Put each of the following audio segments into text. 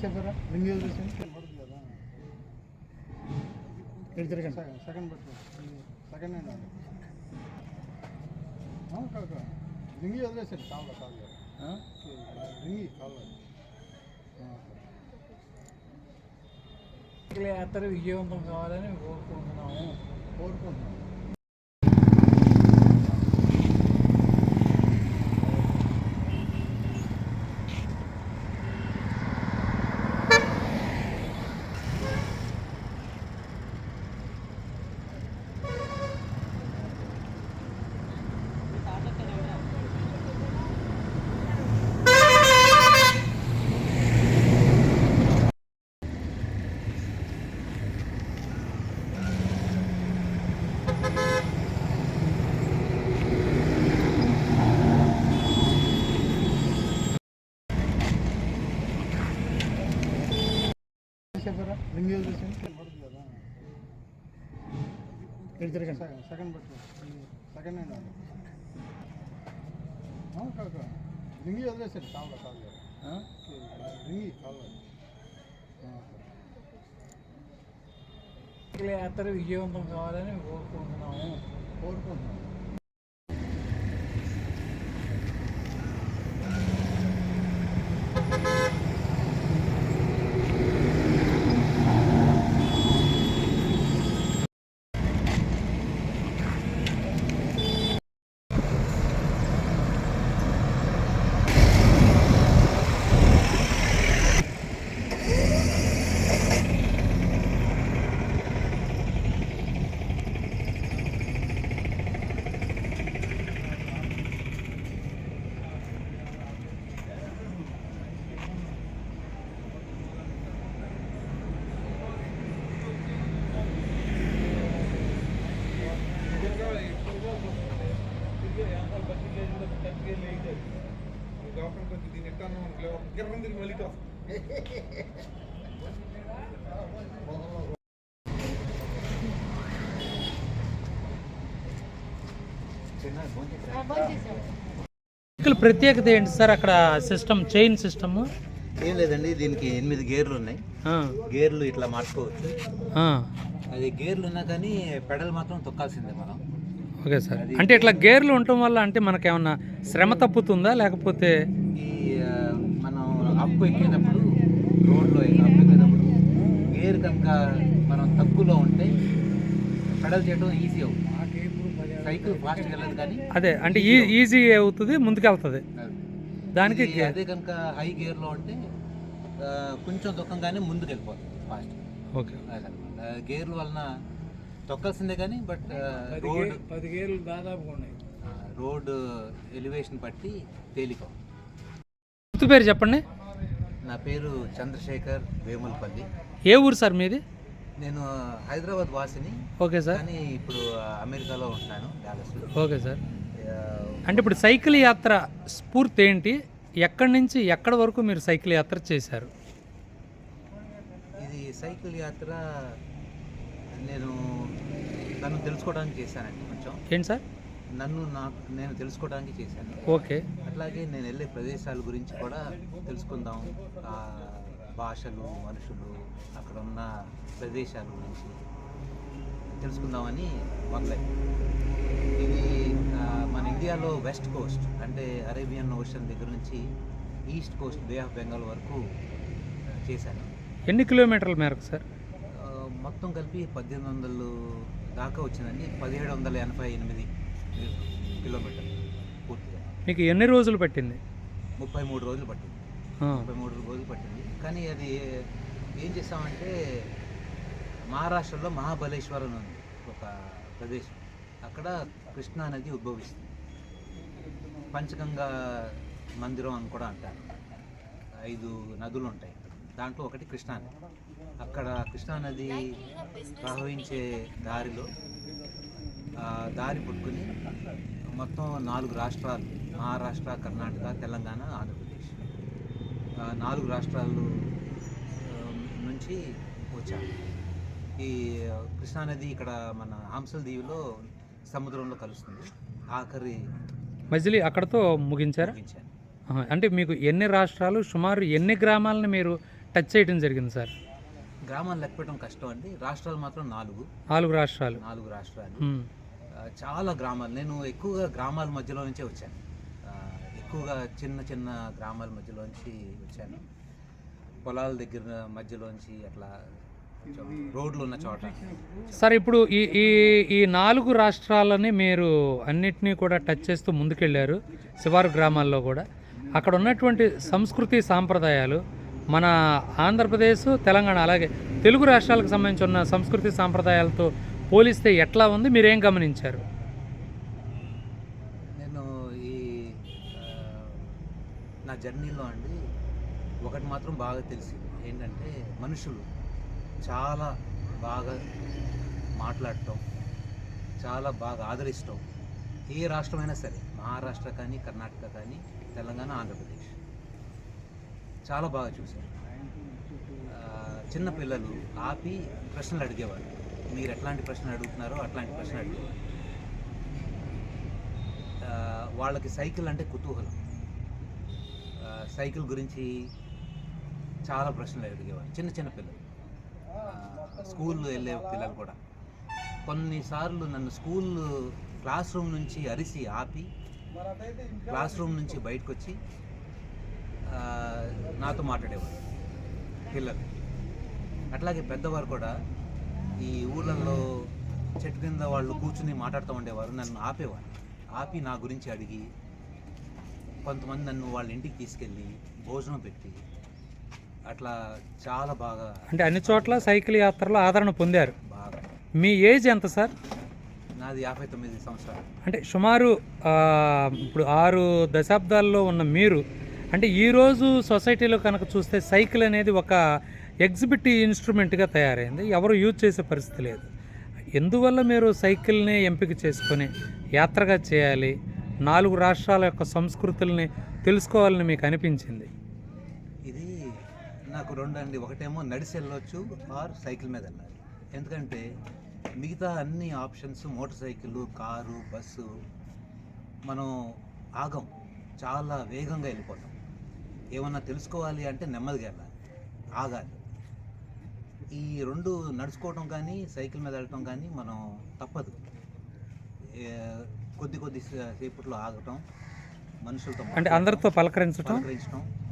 చెప్పారా ring second second hand రింగి వదిలేసాడు కావాలి రింగి కావాలి యాత్ర విజయవంతం కావాలని కోరుకుంటున్నాము. చెప్పారా రింగ్ సెకండ్ సెకండ్ హ్యాండ్ రింగి వదిలేసాడు కావాలి రింగి కావాలి యాత్ర విజయవంతం కావాలని కోరుకుంటున్నాము. ప్రత్యేకత ఏంటి సార్ అక్కడ సిస్టమ్ చైన్ సిస్టమ్? ఏం లేదండి, దీనికి 8 గేర్లు ఉన్నాయి. గేర్లు ఇట్లా మార్చుకోవచ్చు. అది గేర్లు ఉన్నా కానీ పెడల్ మాత్రం తొక్కాల్సిందే మనం. ఓకే సార్, అంటే ఇట్లా గేర్లు ఉండటం వల్ల అంటే మనకేమన్నా శ్రమ తప్పుతుందా లేకపోతే? ఈ మనం అప్పు ఎక్కేటప్పుడు రోడ్లో అప్పు ఎక్కేటప్పుడు గేర్ కనుక మనం తక్కువలో ఉంటే పెడల్ చేయడం ఈజీ అవుతుంది. సైకిల్ ఫాస్ట్గా వెళ్ళదు కానీ అదే అంటే ఈజీ అవుతుంది, ముందుకెళ్తుంది దానికి. అదే కనుక హై గేర్లో ఉంటే కొంచెం తొక్కంగానే ముందుకు వెళ్ళిపోతుంది ఫాస్ట్. ఓకే, గేర్ల వలన తొక్కాల్సిందే కానీ బట్ రోడ్ 10 గేర్లు దాదాపుగా ఉన్నాయి. రోడ్ ఎలివేషన్ బట్టి తేలిక. పూర్తి పేరు చెప్పండి. నా పేరు చంద్రశేఖర్ వేములపల్లి. ఏ ఊరు సార్ మీది? నేను హైదరాబాద్ వాసిని. ఓకే సార్, కానీ ఇప్పుడు అమెరికాలో ఉంటున్నాను, డాలస్లో. ఓకే సార్, అంటే ఇప్పుడు సైకిల్ యాత్ర స్ఫూర్తి ఏంటి? ఎక్కడి నుంచి ఎక్కడి వరకు మీరు సైకిల్ యాత్ర చేశారు? ఇది సైకిల్ యాత్ర నేను నన్ను తెలుసుకోవడానికి చేశానండి. కొంచెం ఏంటి సార్? నేను తెలుసుకోవడానికి చేశాను. ఓకే, అట్లాగే నేను వెళ్ళే ప్రదేశాల గురించి కూడా తెలుసుకుందాం, భాషలు, మనుషులు, అక్కడ ఉన్న ప్రదేశాల గురించి తెలుసుకుందామని మొదలైంది. ఇది మన ఇండియాలో వెస్ట్ కోస్ట్ అంటే అరేబియన్ ఓషన్ దగ్గర నుంచి east coast bay of Bengal వరకు చేశాను. ఎన్ని కిలోమీటర్ల మేరకు సార్? మొత్తం కలిపి 1800 దాకా వచ్చిందండి. 1788 కిలోమీటర్లు పూర్తిగా. మీకు ఎన్ని రోజులు పట్టింది? 33 రోజులు పట్టింది. 33 రోజులు పట్టింది. కానీ అది ఏం చేస్తామంటే మహారాష్ట్రలో మహాబలేశ్వరం ఉంది ఒక ప్రదేశం. అక్కడ కృష్ణా నది ఉద్భవిస్తుంది. పంచగంగా మందిరం అని కూడా అంటారు. 5 నదులు ఉంటాయి, దాంట్లో ఒకటి కృష్ణా నది. అక్కడ కృష్ణా నది ప్రవహించే దారిలో దారి పుట్టుకుని మొత్తం 4 రాష్ట్రాలు, మహారాష్ట్ర, కర్ణాటక, తెలంగాణ, ఆంధ్రప్రదేశ్, 4 రాష్ట్రాలు నుంచి వచ్చాము. ఈ కృష్ణానది ఇక్కడ మన హంసల్ దీవిలో సముద్రంలో కలుస్తుంది. ఆఖరి మజిలీ అక్కడతో ముగించారు. అంటే మీకు ఎన్ని రాష్ట్రాలు, సుమారు ఎన్ని గ్రామాలను మీరు టచ్ చేయడం జరిగింది సార్? గ్రామాలు లెక్క పెట్టడం కష్టం అండి. రాష్ట్రాలు మాత్రం 4 రాష్ట్రాలు. 4 రాష్ట్రాలు. మ్మ్. చాలా గ్రామాలు. నేను ఎక్కువగా గ్రామాల మధ్యలో నుంచే వచ్చాను. ఎక్కువగా చిన్న చిన్న గ్రామాల మధ్యలో నుంచి వచ్చాను. పొలాల దగ్గర మధ్యలోంచి అట్లా రోడ్లు ఉన్న చోట. సార్ ఇప్పుడు ఈ ఈ ఈ 4 రాష్ట్రాలని మీరు అన్నిటినీ కూడా టచ్ చేస్తూ ముందుకెళ్ళారు, శివారు గ్రామాల్లో కూడా. అక్కడ ఉన్నటువంటి సంస్కృతి సాంప్రదాయాలు మన ఆంధ్రప్రదేశ్, తెలంగాణ అలాగే తెలుగు రాష్ట్రాలకు సంబంధించి ఉన్న సంస్కృతి సాంప్రదాయాలతో పోలిస్తే ఎట్లా ఉంది, మీరేం గమనించారు? నేను ఈ నా జర్నీలో అండి ఒకటి మాత్రం బాగా తెలిసింది ఏంటంటే, మనుషులు చాలా బాగా మాట్లాడటం, చాలా బాగా ఆదరిస్తాం. ఏ రాష్ట్రమైనా సరే, మహారాష్ట్ర కానీ, కర్ణాటక కానీ, తెలంగాణ, ఆంధ్రప్రదేశ్ చాలా బాగా చూశారు. చిన్న పిల్లలు ఆపి ప్రశ్నలు అడిగేవారు. మీరు ఎట్లాంటి ప్రశ్నలు అడుగుతున్నారో అట్లాంటి ప్రశ్నలు అడిగేవారు. వాళ్ళకి సైకిల్ అంటే కుతూహలం. సైకిల్ గురించి చాలా ప్రశ్నలు అడిగేవారు చిన్న చిన్న పిల్లలు. స్కూల్ వెళ్ళే పిల్లలు కూడా కొన్నిసార్లు నన్ను స్కూల్ క్లాస్ రూమ్ నుంచి అరిసి ఆపి క్లాస్ రూమ్ నుంచి బయటకు వచ్చి నాతో మాట్లాడేవారు పిల్లలు. అట్లాగే పెద్దవారు కూడా ఈ ఊళ్ళల్లో చెట్టు కింద వాళ్ళు కూర్చుని మాట్లాడుతూ ఉండేవారు. నన్ను ఆపేవారు. ఆపి నా గురించి అడిగి, కొంతమంది నన్ను వాళ్ళ ఇంటికి తీసుకెళ్ళి భోజనం పెట్టి అట్లా చాలా బాగా, అంటే అన్ని చోట్ల సైకిల్ యాత్రలో ఆదరణ పొందారు. బాగా. మీ ఏజ్ ఎంత సార్? నాది 59 సంవత్సరాలు. అంటే సుమారు ఇప్పుడు 6 దశాబ్దాల్లో ఉన్న మీరు, అంటే ఈరోజు సొసైటీలో కనుక చూస్తే సైకిల్ అనేది ఒక ఎగ్జిబిటివ్ ఇన్స్ట్రుమెంట్గా తయారైంది. ఎవరు యూజ్ చేసే పరిస్థితి లేదు. ఎందువల్ల మీరు సైకిల్ని ఎంపిక చేసుకొని యాత్రగా చేయాలి, 4 రాష్ట్రాల యొక్క సంస్కృతుల్ని తెలుసుకోవాలని మీకు అనిపించింది? ఇది నాకు 2 అండి. ఒకటేమో నడిచి వెళ్ళొచ్చు, ఆర్ సైకిల్ మీద వెళ్ళాలి. ఎందుకంటే మిగతా అన్ని options, motor cycle, car, bus, మనం ఆగం, చాలా వేగంగా వెళ్ళిపోతాం. ఏమన్నా తెలుసుకోవాలి అంటే నెమ్మదిగా వెళ్ళాలి, ఆగాలి. ఈ 2 నడుచుకోవటం కానీ సైకిల్ మీద వెళ్ళటం కానీ మనం తప్పదు. కొద్ది సేపట్లో ఆగటం, మనుషులతో అంటే అందరితో పలకరించడం,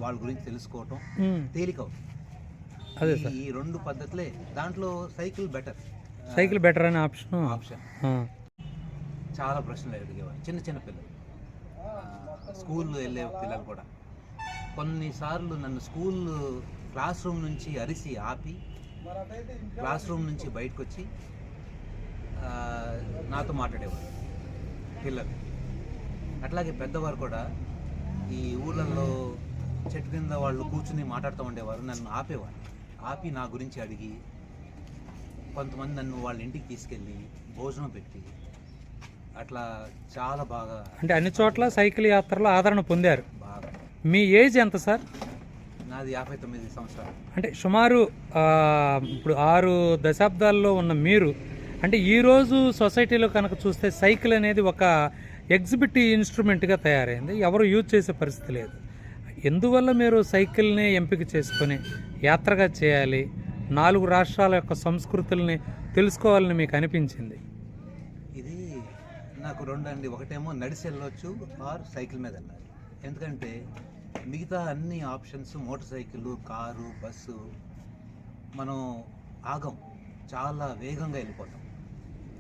వాళ్ళ గురించి తెలుసుకోవటం తేలికవుతుంది. అదే సార్. ఈ 2 పద్ధతులే. దాంట్లో సైకిల్ బెటర్. సైకిల్ బెటర్ అనే ఆప్షన్. చాలా ప్రశ్నలు అడిగేవారు చిన్న చిన్న పిల్లలు. స్కూల్ వెళ్ళే పిల్లలు కూడా కొన్నిసార్లు నన్ను స్కూల్ క్లాస్ రూమ్ నుంచి అరిసి ఆపి క్లాస్ రూమ్ నుంచి బయటకు వచ్చి నాతో మాట్లాడేవారు పిల్లలు. అట్లాగే పెద్దవారు కూడా ఈ ఊళ్ళల్లో చెట్టు కింద వాళ్ళు కూర్చుని మాట్లాడుతూ ఉండేవారు. నన్ను ఆపేవారు. ఆపి నా గురించి అడిగి, కొంతమంది నన్ను వాళ్ళ ఇంటికి తీసుకెళ్ళి భోజనం పెట్టి అట్లా చాలా బాగా, అంటే అన్ని చోట్ల సైకిల్ యాత్రలో ఆదరణ పొందారు. బాగా. మీ ఏజ్ ఎంత సార్? నాది 59 సంవత్సరాలు. అంటే సుమారు ఇప్పుడు 6 దశాబ్దాల్లో ఉన్న మీరు, అంటే ఈరోజు సొసైటీలో కనుక చూస్తే సైకిల్ అనేది ఒక ఎగ్జిబిటివ్ ఇన్స్ట్రుమెంట్గా తయారైంది. ఎవరు యూజ్ చేసే పరిస్థితి లేదు. ఎందువల్ల మీరు సైకిల్ని ఎంపిక చేసుకొని యాత్రగా చేయాలి, 4 రాష్ట్రాల యొక్క సంస్కృతుల్ని తెలుసుకోవాలని మీకు అనిపించింది? ఇది నాకు 2 అండి. ఒకటేమో నడిచి వెళ్ళొచ్చు, ఆర్ సైకిల్ మీద వెళ్ళాలి. ఎందుకంటే మిగతా అన్ని options, motor cycle, car, bus, మనం ఆగం, చాలా వేగంగా వెళ్ళిపోతాం.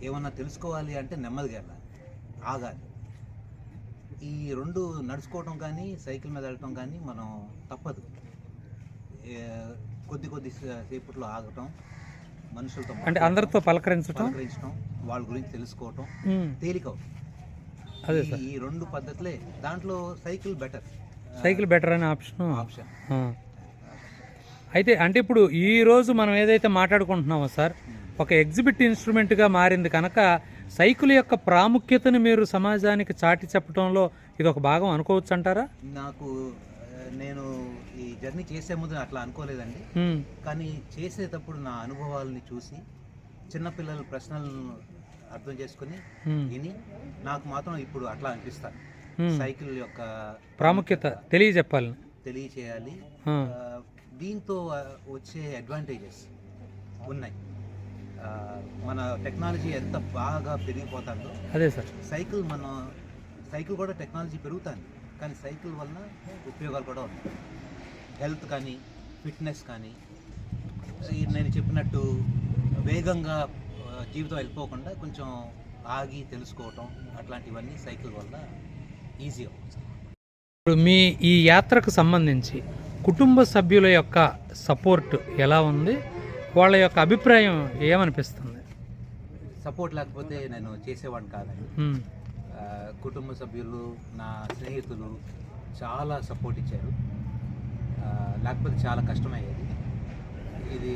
ఏమన్నా తెలుసుకోవాలి అంటే నెమ్మదిగా వెళ్ళాలి, ఆగాలి. ఈ 2 నడుచుకోవటం కానీ సైకిల్ మీద వెళ్ళటం కానీ మనం తప్పదు. కొద్ది సేపట్లో ఆగటం, మనుషులతో అంటే అందరితో పలకరించడం, వాళ్ళ గురించి తెలుసుకోవటం తేలికవుతుంది. అదే సార్. ఈ 2 పద్ధతులే. దాంట్లో సైకిల్ బెటర్. సైకిల్ బెటర్ అనే ఆప్షన్. అయితే అంటే ఇప్పుడు ఈరోజు మనం ఏదైతే మాట్లాడుకుంటున్నామో సార్, ఒక ఎగ్జిబిట్ ఇన్స్ట్రుమెంట్గా మారింది కనుక సైకిల్ యొక్క ప్రాముఖ్యతను మీరు సమాజానికి చాటి చెప్పడంలో ఇది ఒక భాగం అనుకోవచ్చు అంటారా? నేను ఈ జర్నీ చేసే ముందు అట్లా అనుకోలేదండి. కానీ చేసేటప్పుడు నా అనుభవాలని చూసి, చిన్నపిల్లల ప్రశ్నలను అర్థం చేసుకుని విని, నాకు మాత్రం ఇప్పుడు అట్లా అనిపిస్తాను. సైకిల్ యొక్క ప్రాముఖ్యత తెలియజేయాలి. దీంతో వచ్చే అడ్వాంటేజెస్ ఉన్నాయి. మన టెక్నాలజీ ఎంత బాగా పెరిగిపోతుందో అదే సార్, సైకిల్ కూడా టెక్నాలజీ పెరుగుతుంది, కానీ సైకిల్ వలన ఉపయోగాలు కూడా ఉన్నాయి. హెల్త్ కానీ, ఫిట్నెస్ కానీ, నేను చెప్పినట్టు వేగంగా జీవితం వెళ్ళిపోకుండా కొంచెం ఆగి తెలుసుకోవటం, అట్లాంటివన్నీ సైకిల్ వల్ల ఈజీ అవుతుంది. ఇప్పుడు మీ ఈ యాత్రకు సంబంధించి కుటుంబ సభ్యుల యొక్క సపోర్ట్ ఎలా ఉంది, వాళ్ళ యొక్క అభిప్రాయం ఏమనిపిస్తుంది? సపోర్ట్ లేకపోతే నేను చేసేవాడిని కాదండి. కుటుంబ సభ్యులు, నా స్నేహితులు చాలా సపోర్ట్ ఇచ్చారు. లేకపోతే చాలా కష్టమయ్యేది. ఇది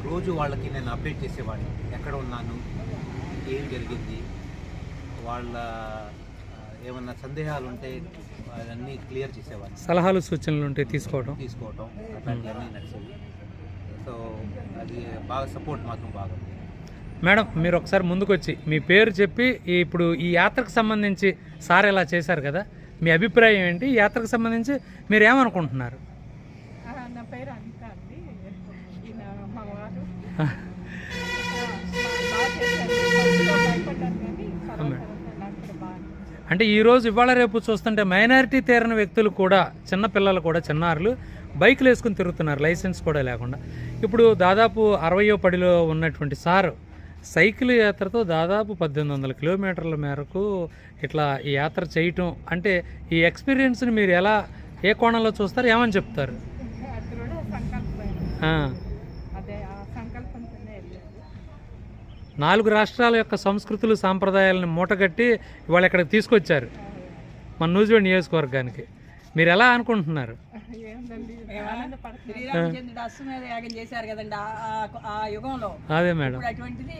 రోజు వాళ్ళకి నేను అప్డేట్ చేసేవాడిని, ఎక్కడ ఉన్నాను, ఏం జరిగింది, వాళ్ళ ఏమన్నా సందేహాలు ఉంటే అవన్నీ క్లియర్ చేసేవాడిని. సలహాలు సూచనలు ఉంటే తీసుకోవడం అట్లాంటివన్నీ నడిచేవి. సో అది బాగా సపోర్ట్ మాత్రం బాగా ఉంది. మేడం, మీరు ఒకసారి ముందుకు వచ్చి మీ పేరు చెప్పి ఇప్పుడు ఈ యాత్రకు సంబంధించి సార్ ఇలా చేశారు కదా, మీ అభిప్రాయం ఏంటి? ఈ యాత్రకు సంబంధించి మీరు ఏమనుకుంటున్నారు? నా పేరు అనిత అండి. ఈయన మా వారు అంటే ఈరోజు ఇవాళ రేపు చూస్తుంటే మైనారిటీ తీరని వ్యక్తులు కూడా, చిన్నపిల్లలు కూడా, చిన్నారులు బైకులు వేసుకుని తిరుగుతున్నారు, లైసెన్స్ కూడా లేకుండా. ఇప్పుడు దాదాపు 60వ పడిలో ఉన్నటువంటి సారు సైకిల్ యాత్రతో దాదాపు 1800 కిలోమీటర్ల మేరకు ఇట్లా ఈ యాత్ర చేయటం అంటే ఈ ఎక్స్పీరియన్స్ని మీరు ఎలా, ఏ కోణంలో చూస్తారు, ఏమని చెప్తారు? అదే ఆ సంకల్పంతోనే వెళ్ళారు. 4 రాష్ట్రాల యొక్క సంస్కృతులు, సాంప్రదాయాలను మూటగట్టి ఇవాళ ఇక్కడికి తీసుకొచ్చారు మన నూజివీడు నియోజకవర్గానికి. మీరు ఎలా అనుకుంటున్నారు? శ్రీరామచంద్రుడు అశ్వమేధ యాగం చేశారు కదండి ఆ యుగంలో. అదే మేడం, అటువంటిది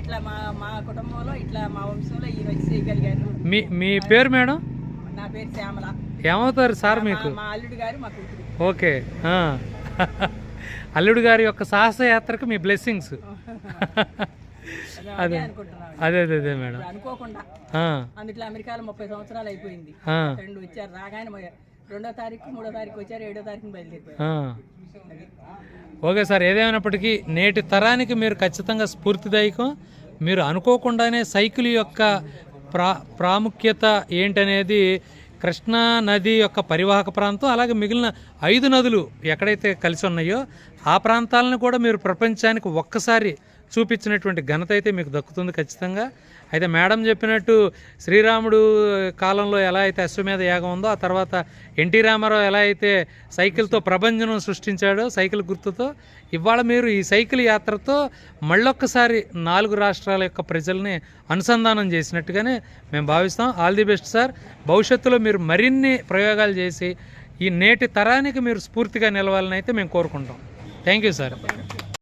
ఇట్లా మా కుటుంబంలో, ఇట్లా మా వంశంలో ఈయన వచ్చి చేయగలిగారు. మీ పేరు మేడం? నా పేరు శ్యామల. ఏమవుతారు సార్ మీకు? మా అల్లుడు గారు మా కూతురు. ఓకే, అల్లుడు గారి యొక్క సాహసయాత్రకు మీ బ్లెస్సింగ్స్. అదే అదే అదే మేడం, అనుకోకుండా అందుట్లో అమెరికాలో 30 సంవత్సరాలు అయిపోయింది. రెండు వచ్చారు, రాగానే 2వ తారీఖు 3వ తారీఖు వచ్చారు, 7వ తారీఖు బయలుదేరిపోయారు. ఓకే సార్, ఏదేమైనప్పటికీ నేటి తరానికి మీరు ఖచ్చితంగా స్ఫూర్తిదాయకం. మీరు అనుకోకుండానే సైకిల్ యొక్క ప్రాముఖ్యత ఏంటనేది కృష్ణా నది యొక్క పరివాహక ప్రాంతం, అలాగే మిగిలిన 5 నదులు ఎక్కడైతే కలిసి ఉన్నాయో ఆ ప్రాంతాలను కూడా మీరు ప్రపంచానికి ఒక్కసారి చూపించినటువంటి ఘనత అయితే మీకు దక్కుతుంది ఖచ్చితంగా. అయితే మేడం చెప్పినట్టు శ్రీరాముడు కాలంలో ఎలా అయితే అశ్వమేధ యాగం ఉందో, ఆ తర్వాత ఎన్టీ రామారావు ఎలా అయితే సైకిల్తో ప్రభంజనం సృష్టించాడో సైకిల్ గుర్తుతో, ఇవాళ మీరు ఈ సైకిల్ యాత్రతో మళ్ళొక్కసారి 4 రాష్ట్రాల యొక్క ప్రజల్ని అనుసంధానం చేసినట్టుగానే మేము భావిస్తాం. All the best sir. భవిష్యత్తులో మీరు మరిన్ని ప్రయోగాలు చేసి ఈ నేటి తరానికి మీరు స్ఫూర్తిగా నిలవాలని అయితే మేము కోరుకుంటాం. Thank you sir.